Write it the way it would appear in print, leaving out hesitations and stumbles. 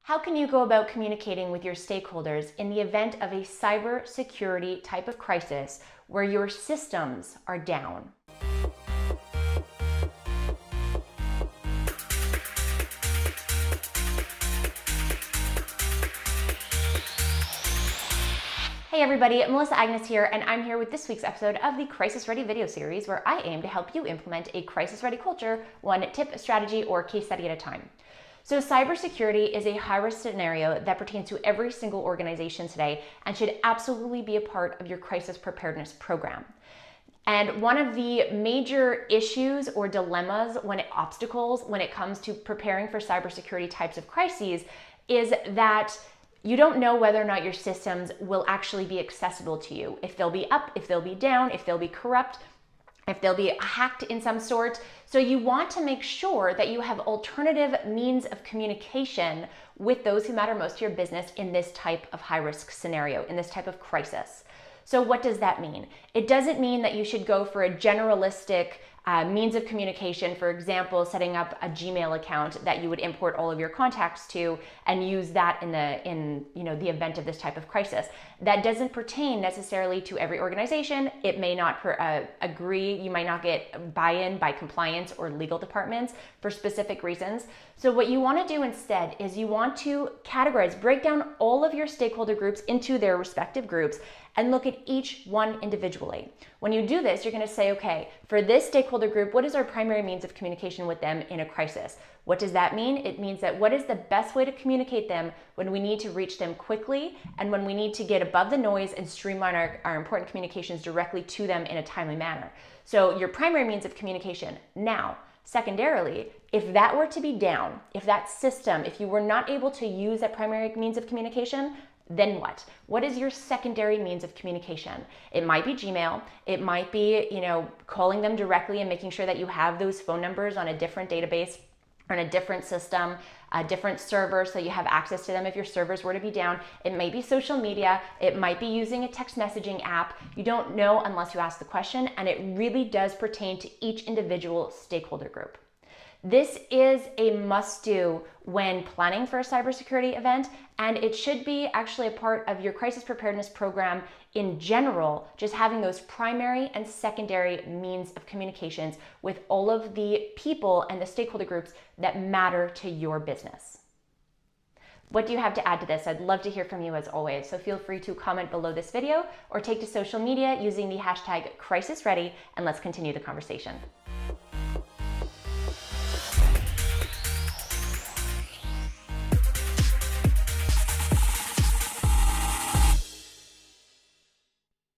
How can you go about communicating with your stakeholders in the event of a cybersecurity type of crisis where your systems are down? Hey everybody, Melissa Agnes here, and I'm here with this week's episode of the Crisis Ready video series, where I aim to help you implement a crisis ready culture, one tip, strategy, or case study at a time. So cybersecurity is a high-risk scenario that pertains to every single organization today and should absolutely be a part of your crisis preparedness program. And one of the major issues or dilemmas, obstacles when it comes to preparing for cybersecurity types of crises is that you don't know whether or not your systems will actually be accessible to you. If they'll be up, if they'll be down, if they'll be corrupt, if they'll be hacked in some sort. So you want to make sure that you have alternative means of communication with those who matter most to your business in this type of high-risk scenario, in this type of crisis. So what does that mean? It doesn't mean that you should go for a generalistic means of communication, for example, setting up a Gmail account that you would import all of your contacts to and use that in the event of this type of crisis. That doesn't pertain necessarily to every organization. It may not agree. You might not get buy-in by compliance or legal departments for specific reasons. So what you want to do instead is you want to categorize, break down all of your stakeholder groups into their respective groups and look at each one individually. When you do this, you're going to say, okay, for this stakeholder group, what is our primary means of communication with them in a crisis? What does that mean? It means that what is the best way to communicate them when we need to reach them quickly and when we need to get above the noise and streamline our important communications directly to them in a timely manner. So your primary means of communication. Now, secondarily, if that were to be down, if that system, if you were not able to use that primary means of communication, then what? What is your secondary means of communication? It might be Gmail. It might be, calling them directly and making sure that you have those phone numbers on a different database, on a different system, a different server, so you have access to them if your servers were to be down. It may be social media. It might be using a text messaging app. You don't know unless you ask the question, and it really does pertain to each individual stakeholder group. This is a must-do when planning for a cybersecurity event, and it should be actually a part of your crisis preparedness program in general, just having those primary and secondary means of communications with all of the people and the stakeholder groups that matter to your business. What do you have to add to this? I'd love to hear from you as always, so feel free to comment below this video or take to social media using the hashtag CrisisReady, and let's continue the conversation.